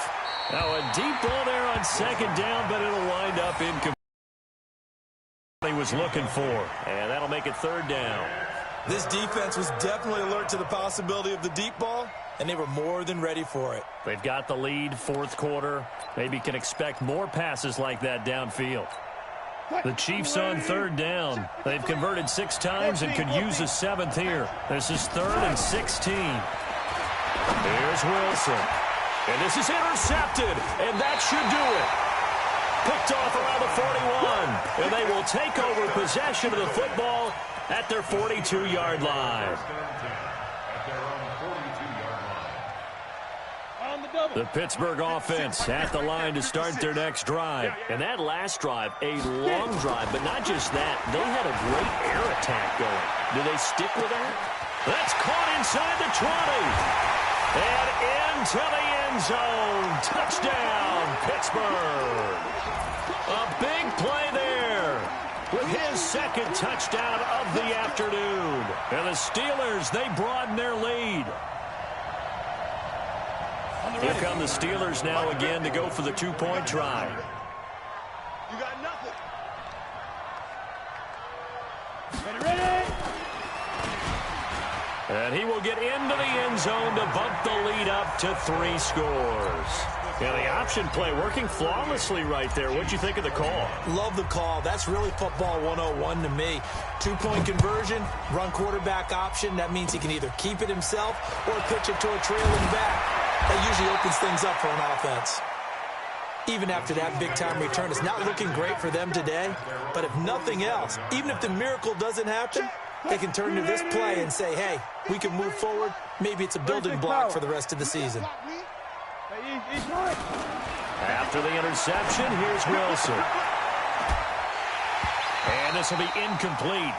S2: Now a deep ball there on 2nd down, but it'll wind up incomplete. He was looking for, and that'll make it 3rd down.
S4: This defense was definitely alert to the possibility of the deep ball, and they were more than ready for it.
S2: They've got the lead, 4th quarter. Maybe can expect more passes like that downfield. The Chiefs on 3rd down. They've converted 6 times and could use a 7th here. This is 3rd and 16. Here's Wilson. And this is intercepted, and that should do it. Picked off around the 41, and they will take over possession of the football at their 42-yard line. The Pittsburgh offense at the line to start their next drive.
S6: And that last drive, a long drive, but not just that. They had a great air attack going. Do they stick with that?
S2: That's caught inside the 20. And into the end zone. Touchdown, Pittsburgh. A big play there with his second touchdown of the afternoon. And the Steelers, they broaden their lead. Here come the Steelers now again to go for the two-point try.
S3: You got nothing. Ready.
S2: And he will get into the end zone to bump the lead up to 3 scores. Yeah, the option play working flawlessly right there. What'd you think of the call?
S4: Love the call. That's really football 101 to me. Two-point conversion, run quarterback option. That means he can either keep it himself or pitch it to a trailing back. That usually opens things up for an offense. Even after that big-time return, it's not looking great for them today. But if nothing else, even if the miracle doesn't happen, they can turn to this play and say, hey, we can move forward. Maybe it's a building block for the rest of the season.
S2: After the interception, here's Wilson. And this will be incomplete.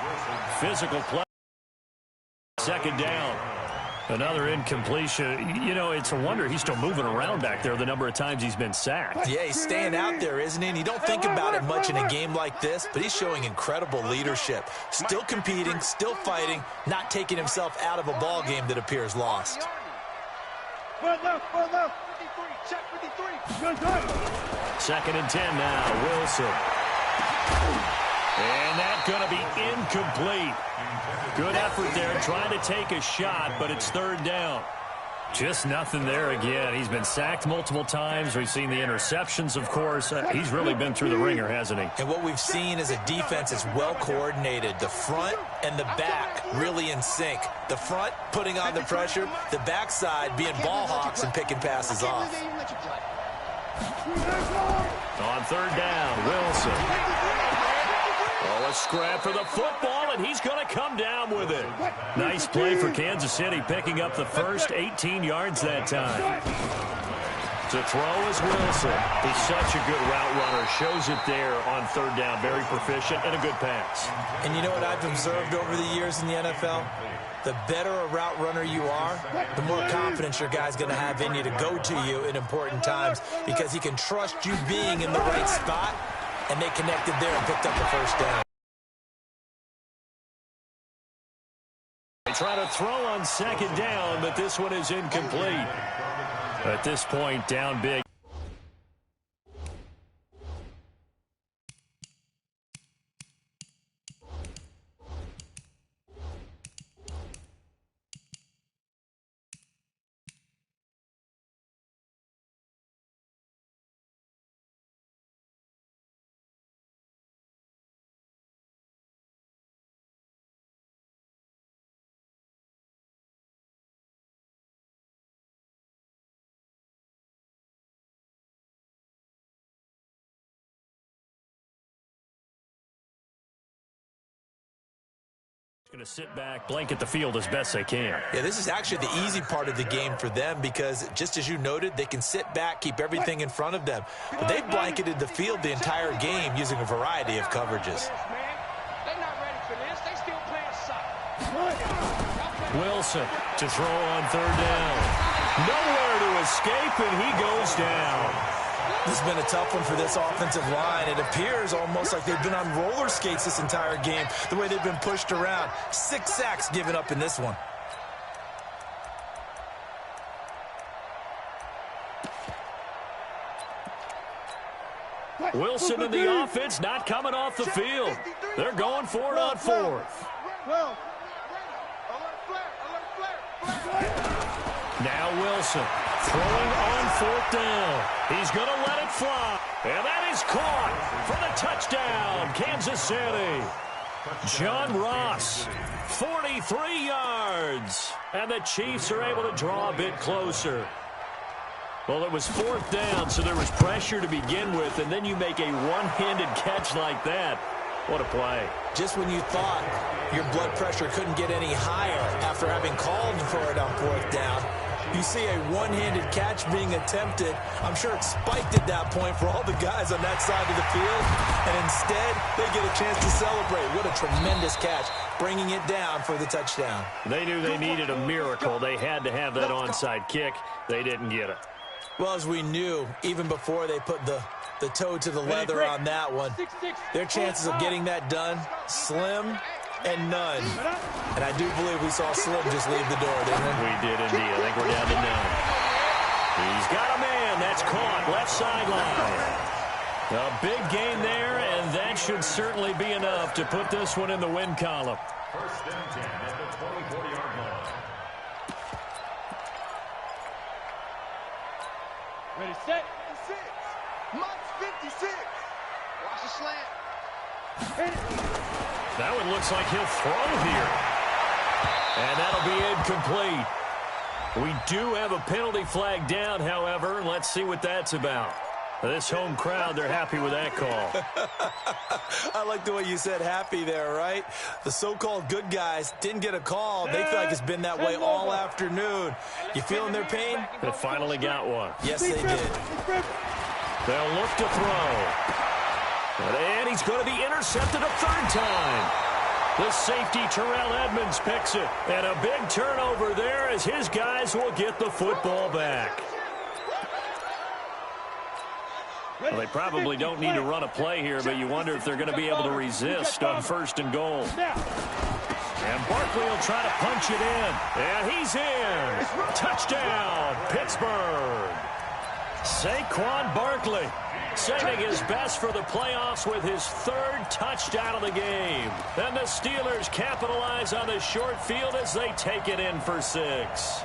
S2: Physical play. Second down. Another incompletion. You know, it's a wonder he's still moving around back there the number of times he's been sacked.
S4: Yeah, he's staying out there, isn't he? And you don't think about it much in a game like this, but he's showing incredible leadership. Still competing, still fighting, not taking himself out of a ball game that appears lost.
S3: Check 53.
S2: Second and 10 now, Wilson. And that's going to be incomplete. Good effort there, trying to take a shot, but it's third down. Just nothing there again. He's been sacked multiple times. We've seen the interceptions, of course. He's really been through the ringer, hasn't he?
S4: And what we've seen is a defense is well coordinated. The front and the back really in sync. The front putting on the pressure, the backside being ball hawks and picking passes off.
S2: On third down, Wilson. Oh, a scrap for the football, and he's going to come down with it. Nice play for Kansas City, picking up the first 18 yards that time. To throw is Wilson. He's such a good route runner. Shows it there on third down. Very proficient and a good pass.
S4: And you know what I've observed over the years in the NFL? The better a route runner you are, the more confidence your guy's going to have in you to go to you in important times because he can trust you being in the right spot. And they connected there and picked up the first down.
S2: They try to throw on second down, but this one is incomplete. At this point, down big. Going to sit back, blanket the field as best they can.
S4: Yeah, this is actually the easy part of the game for them because, just as you noted, they can sit back, keep everything in front of them. But they've blanketed the field the entire game using a variety of coverages.
S3: They're not ready for this. They still playing soccer.
S2: Wilson to throw on third down. Nowhere to escape, and he goes down.
S4: This has been a tough one for this offensive line. It appears almost like they've been on roller skates this entire game, the way they've been pushed around. 6 sacks given up in this one.
S2: Wilson and the offense not coming off the field. They're going for it on fourth. Now Wilson throwing on fourth down. He's going to let it fly. And that is caught for the touchdown, Kansas City. John Ross, 43 yards. And the Chiefs are able to draw a bit closer. Well, it was fourth down, so there was pressure to begin with, and then you make a one-handed catch like that. What a play.
S4: Just when you thought your blood pressure couldn't get any higher after having called for it on fourth down, You see a one-handed catch being attempted. I'm sure it spiked at that point for all the guys on that side of the field. And instead, they get a chance to celebrate. What a tremendous catch, bringing it down for the touchdown.
S2: They knew they needed a miracle. They had to have that onside kick. They didn't get it.
S4: Well, as we knew, even before they put the toe to the leather on that one, their chances of getting that done, slim and none. And I do believe we saw Slim just leave the door, didn't we?
S2: We did indeed. I think we're down to none. He's got a man. That's caught. Left sideline. A big gain there, and that should certainly be enough to put this one in the win column.
S5: First and 10 at the 24-yard line.
S3: Ready, set. 56. Mike's 56. Watch the slant.
S2: That one looks like he'll throw here. And that'll be incomplete. We do have a penalty flag down, however. Let's see what that's about. This home crowd, they're happy with that call.
S4: I like the way you said happy there, right? The so-called good guys didn't get a call. They feel like it's been that way all afternoon. You feeling their pain?
S2: They finally got one.
S4: Yes, they did.
S2: They'll look to throw. And he's going to be intercepted a third time. The safety, Terrell Edmonds, picks it. And a big turnover there as his guys will get the football back. Well, they probably don't need to run a play here, but you wonder if they're going to be able to resist on 1st and goal. And Barkley will try to punch it in. And he's in. Touchdown, Pittsburgh. Saquon Barkley saving his best for the playoffs with his 3rd touchdown of the game. And the Steelers capitalize on the short field as they take it in for 6.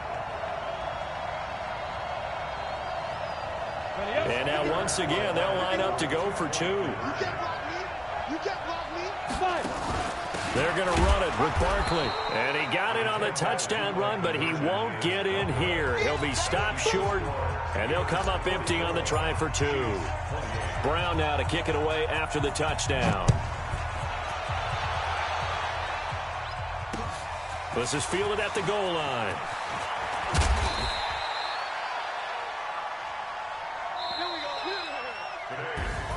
S2: And now once again, they'll line up to go for 2.
S3: You can't block me. You can't block me.
S2: They're going to run it with Barkley. And he got it on the touchdown run, but he won't get in here. He'll be stopped short, and they'll come up empty on the try for 2. Brown now to kick it away after the touchdown. This is fielded at the goal line.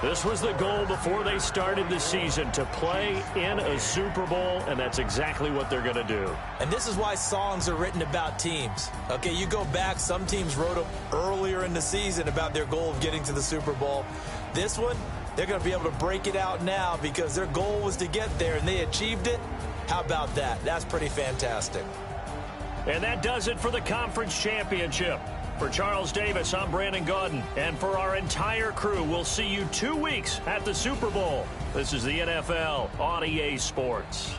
S2: This was the goal before they started the season, to play in a Super Bowl, and that's exactly what they're going to do.
S4: And this is why songs are written about teams. Okay, you go back, some teams wrote them earlier in the season about their goal of getting to the Super Bowl. This one, they're going to be able to break it out now because their goal was to get there, and they achieved it. How about that? That's pretty fantastic.
S2: And that does it for the conference championship. For Charles Davis, I'm Brandon Gaudin. And for our entire crew, we'll see you 2 weeks at the Super Bowl. This is the NFL on EA Sports.